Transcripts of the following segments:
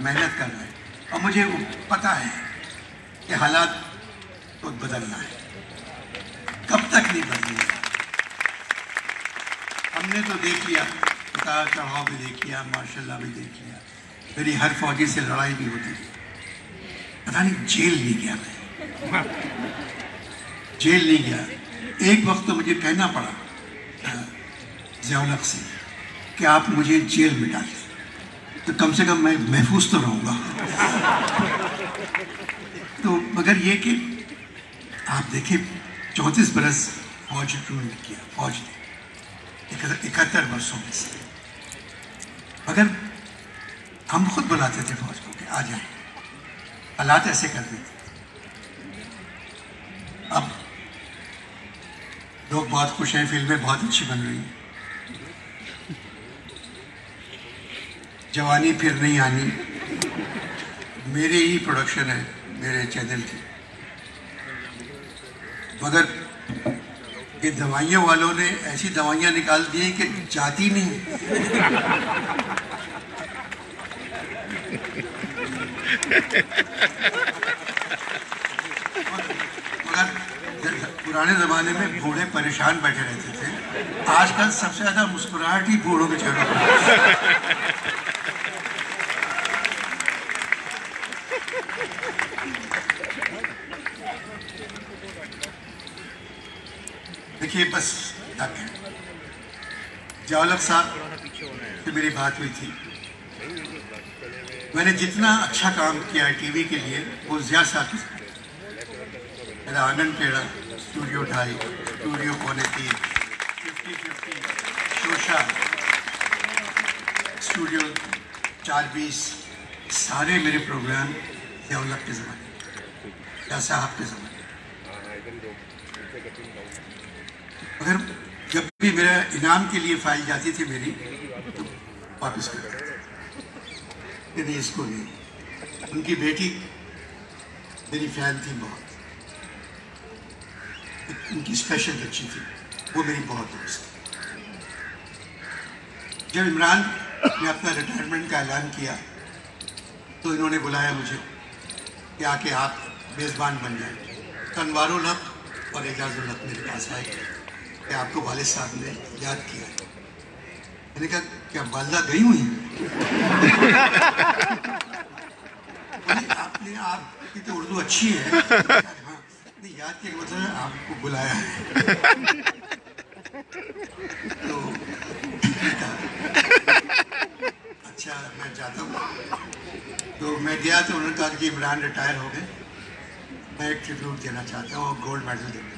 محنت کر رہے ہیں اور مجھے پتہ ہے کہ حالات کو بدلنا ہے. کب تک نہیں بدلیں گے؟ ہم نے تو دیکھ لیا, اتار چڑھاؤ بھی دیکھ لیا, ماشاء اللہ بھی دیکھ لیا. میری ہر فوجی سے لڑائی بھی ہوتی تھی. پتہ نہیں جیل نہیں گیا میں, جیل نہیں گیا. ایک وقت تو مجھے کہنا پڑا ضیاء الحق سے کہ آپ مجھے جیل میں ڈال دیں تو کم سے کم میں محفوظ تو رہوں گا. تو مگر یہ کہ آپ دیکھیں 34 برس فوج رول کیا, فوج نے 71 برسوں میں سے. مگر ہم خود بلاتے تھے فوج کو کہ آ جائیں, حالات ایسے کر دیتے. اب لوگ بہت خوش ہیں, فلمیں بہت اچھی بن رہی ہیں. جوانی پھر نہیں آنی میرے ہی پروڈکشن ہے, میرے چینل کی. مگر یہ دوائیوں والوں نے ایسی دوائیاں نکال دی کہ جاتی نہیں. مگر پرانے زمانے میں بوڑھے پریشان بیٹھے رہتے تھے, آج کل سب سے زیادہ مسکراہٹ ہی بوڑھوں کے چہروں پر. دیکھیے بس تک ہے. ضیاء الحق صاحب سے میری بات ہوئی تھی. میں نے جتنا اچھا کام کیا ہے ٹی وی کے لیے وہ ضیاء صاحب کے ساتھ. میرا آنگن ٹیڑھا, اسٹوڈیو 2.5, اسٹوڈیو 3.25, 50-50, شوشا, اسٹوڈیو 4-20, سارے میرے پروگرام ضیاء الحق کے زمانے, ضیاء صاحب کے زمانے. مگر جب بھی میرا انعام کے لیے فائل جاتی تھی میری تو واپس کر دیتے کہ نہیں اس کو نہیں. ان کی بیٹی میری فین تھی بہت, ان کی اسپیشل بچی تھی, وہ میری بہت دوست تھی. جب عمران نے اپنا ریٹائرمنٹ کا اعلان کیا تو انہوں نے بلایا مجھے کہ آ کے آپ میزبان بن جائیں. تو انوار الحق اور اعجاز الحق میرے پاس آئے کہ آپ کو والد صاحب نے یاد کیا. میں نے کہا کیا والدہ گئی ہوئی ہیں؟ آپ نے, آپ کی تو اردو اچھی ہے. ہاں نہیں, یاد کیا کہ مطلب ہے آپ کو بلایا ہے. تو اچھا میں جاتا ہوں. تو میں گیا تو انہوں نے کہا کہ عمران ریٹائر ہو گئے, میں ایک ٹریبیوٹ دینا چاہتا ہوں اور گولڈ میڈل دینا,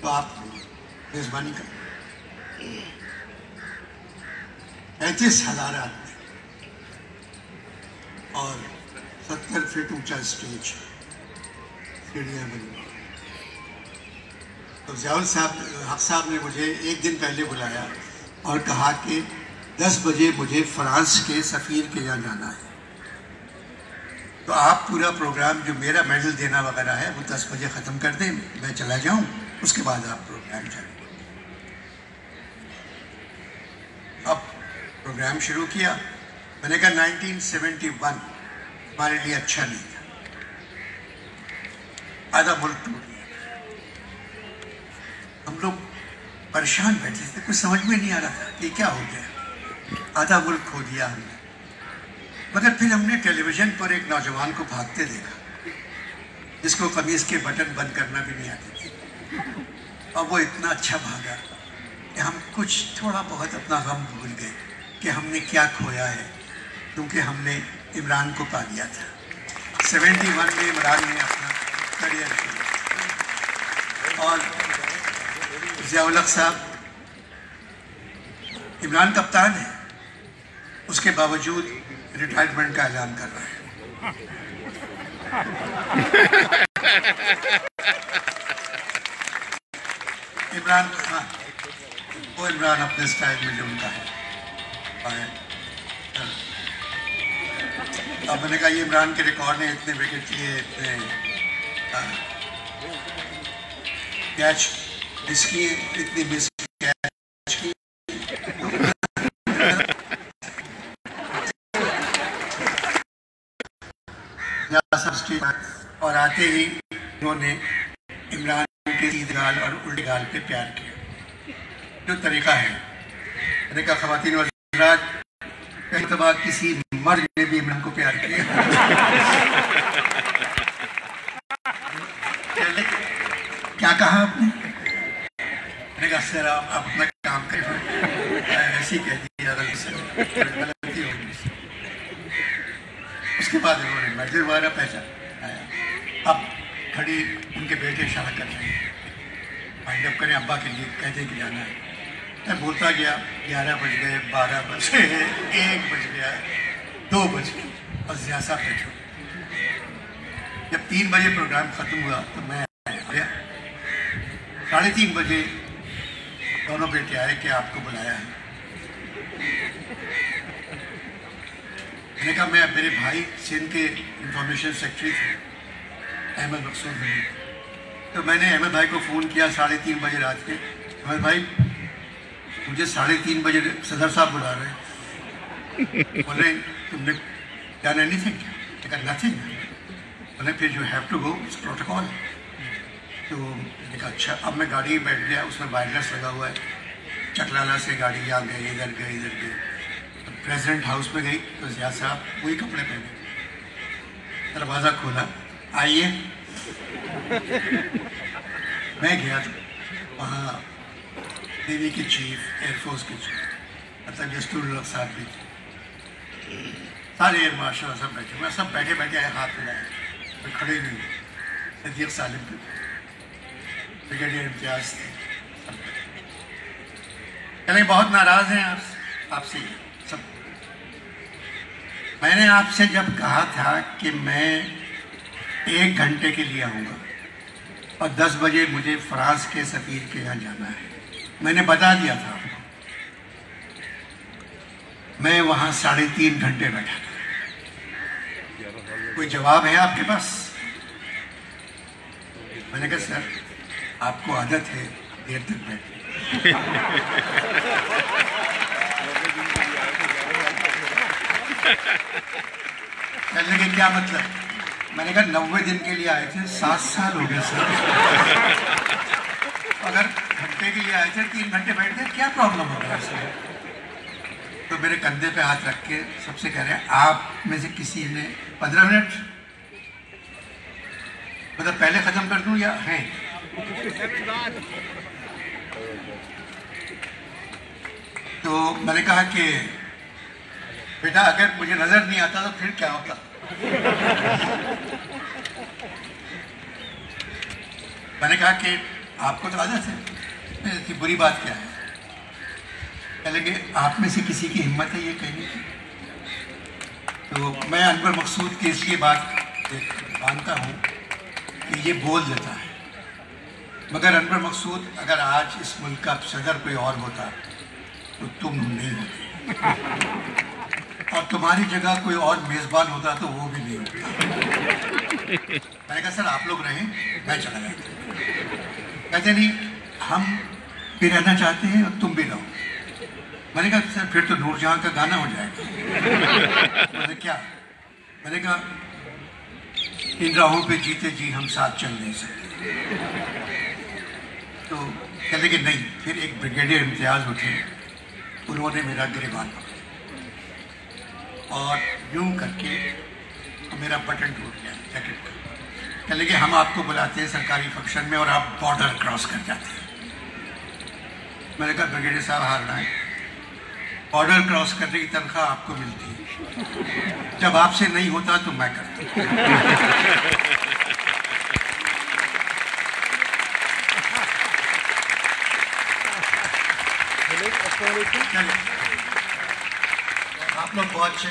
تو آپ میزبانی کریں. 35,000 آدمی اور 70 فٹ اونچا اسٹیج, سیڑھیاں بنی. تو ضیاء الحق صاحب نے مجھے ایک دن پہلے بلایا اور کہا کہ 10 بجے مجھے فرانس کے سفیر کے یہاں جانا ہے, تو آپ پورا پروگرام جو میرا میڈل دینا وغیرہ ہے وہ 10 بجے ختم کر دیں, میں چلا جاؤں, اس کے بعد آپ پروگرام چلیں. اب پروگرام شروع کیا. میں نے کہا 1971 ہمارے لیے اچھا نہیں تھا, آدھا ملک ٹوٹ گیا. ہم لوگ پریشان بیٹھے تھے, کچھ سمجھ میں نہیں آ رہا تھا کہ کیا ہو گیا. آدھا ملک کھو دیا ہم نے. مگر پھر ہم نے ٹیلی ویژن پر ایک نوجوان کو بھاگتے دیکھا جس کو قمیض کے بٹن بند کرنا بھی نہیں آتے تھے, اور وہ اتنا اچھا بھاگا کہ ہم کچھ تھوڑا بہت اپنا غم بھول گئے کہ ہم نے کیا کھویا ہے, کیونکہ ہم نے عمران کو پا لیا تھا. 71 میں عمران نے اپنا کریئر کیا اور ضیاء الحق صاحب عمران کپتان ہے, اس کے باوجود ریٹائرمنٹ کا اعلان کر رہا ہے. عمران, ہاں وہ عمران اپنے اسٹائل میں جو ان کا ہے. اب میں نے کہا یہ عمران کے ریکارڈ نے اتنے وکٹ کیے, اتنے کیچ مس کیے, اتنی مس کیچ کی. اور آتے ہی انہوں نے عمران کے سیدھے گال اور الٹے گال پہ پیار کیا. جو طریقہ ہے میں نے کہا خواتین و حضرات پہلی دفعہ کسی مرد نے بھی عمران کو پیار کیا. کیا کہا آپ نے؟ میں نے کہا سر آپ اپنا کام کریں. ایسے ہی کہہ دیا غلطی ہوگی. اس کے بعد انہوں نے مسجد وغیرہ پہچانا. اب کھڑی ان کے بیٹے اشارہ کر رہے ہیں مائنڈ اپ کریں ابا کے لیے کہتے کہ جانا ہے. میں بولتا گیا 11 بج گئے 12 بج گئے 1 بج گیا 2 بج گئے اور ضیاء صاحب بیٹھے. جب 3 بجے پروگرام ختم ہوا تو میں گیا. 3:30 بجے دونوں بیٹے آئے کہ آپ کو بلایا ہے. میں نے کہا میں میرے بھائی سندھ کے انفارمیشن سیکرٹری تھے احمد مقصود بھائی. تو میں نے احمد بھائی کو فون کیا 3:30 بجے رات کے. احمد بھائی مجھے 3:30 بجے صدر صاحب بلا رہے ہیں. بولے تم نے ڈن اینی تھنگ؟ میں کہا نتھنگ. بولے پھر you have to go it's protocol. تو میں نے کہا اچھا. اب میں گاڑی میں بیٹھ گیا. اس میں وائرلیس لگا ہوا ہے. چکلالہ سے گاڑی یہاں گئے ادھر گئے. پریزیڈنٹ ہاؤس میں گئی تو ضیاء صاحب وہی کپڑے پہنے. دروازہ کھولا آئیے. میں گیا تو وہاں نیوی کے چیف ایئر فورس کے چیف مطلب دستور الحق صاحب بھی تھے. سارے ایئر مارشل سب بیٹھے. میں سب بیٹھے بیٹھے آئے ہاتھ ملائے. میں کھڑے نہیں. صدیق سالم تھے بریگیڈیئر امتیاز تھے. کہنے بہت ناراض ہیں آپ سے سب. میں نے آپ سے جب کہا تھا کہ میں 1 گھنٹے کے لیے آؤں گا اور 10 بجے مجھے فرانس کے سفیر کے یہاں جانا ہے. میں نے بتا دیا تھا آپ کو. میں وہاں 3.5 گھنٹے بیٹھا تھا. کوئی جواب ہے آپ کے پاس؟ میں نے کہا سر آپ کو عادت ہے دیر تک بیٹھنے. کہنے لگے کیا مطلب؟ میں نے کہا 90 دن کے لیے آئے تھے 7 سال ہو گئے سر. اگر گھنٹے کے لیے آئے تھے 3 گھنٹے بیٹھتے کیا پرابلم ہو گیا سر؟ تو میرے کندھے پہ ہاتھ رکھ کے سب سے کہہ رہے ہیں آپ میں سے کسی نے 15 منٹ مطلب پہلے ختم کر دوں یا ہیں؟ تو میں نے کہا کہ بیٹا اگر مجھے نظر نہیں آتا تو پھر کیا ہوتا؟ میں نے کہا کہ آپ کو تو عادت ہے. اتنی بری بات کیا ہے؟ کہنے لگے آپ میں سے کسی کی ہمت ہے یہ کہنے کی؟ تو میں انور مقصود کی اس لیے بات مانتا ہوں کہ یہ بول دیتا ہے. مگر انور مقصود اگر آج اس ملک کا صدر کوئی اور ہوتا تو تم نہیں ہوتے اور تمہاری جگہ کوئی اور میزبان ہوتا تو وہ بھی نہیں ہوتا. میں نے کہا سر آپ لوگ رہیں میں چلا جاتا. کہتے نہیں ہم بھی رہنا چاہتے ہیں اور تم بھی رہو. میں نے کہا سر پھر تو نور جہاں کا گانا ہو جائے گا. میں نے کیا؟ میں نے کہا ان راہوں پہ جیتے جی ہم ساتھ چل نہیں سکتے. تو کہتے کہ نہیں. پھر ایک بریگیڈیئر امتیاز اٹھے. انہوں نے میرا گریبان پکڑا اور یوں کر کے میرا بٹن ٹوٹ گیا جیکٹ کا. کہنے لگے ہم آپ کو بلاتے ہیں سرکاری فنکشن میں اور آپ بارڈر کراس کر جاتے ہیں. میں نے کہا بریگیڈیئر صاحب ہارنا ہے. بارڈر کراس کرنے کی تنخواہ آپ کو ملتی ہے. جب آپ سے نہیں ہوتا تو میں کرتا. آپ لوگ بہت اچھے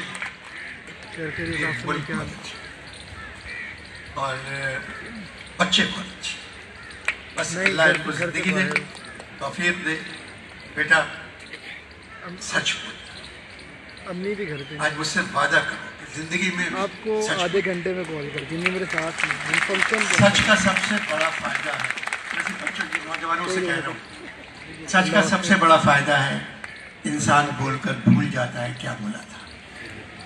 اور بچے بہت اچھے. بس اللہ ان کو زندگی دے توفیق دے. بیٹا سچ بول. امی بھی گھر پہ. آج مجھ سے وعدہ کرو زندگی میں آپ کو آدھے گھنٹے میں کال کرتی ہوں میرے ساتھ. سچ کا سب سے بڑا فائدہ ہے. جیسے بچوں کے نوجوانوں سے کہہ رہا ہوں سچ کا سب سے بڑا فائدہ ہے انسان بول کر بھول جاتا ہے کیا بولا تھا.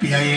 PIA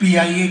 PIA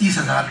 30,000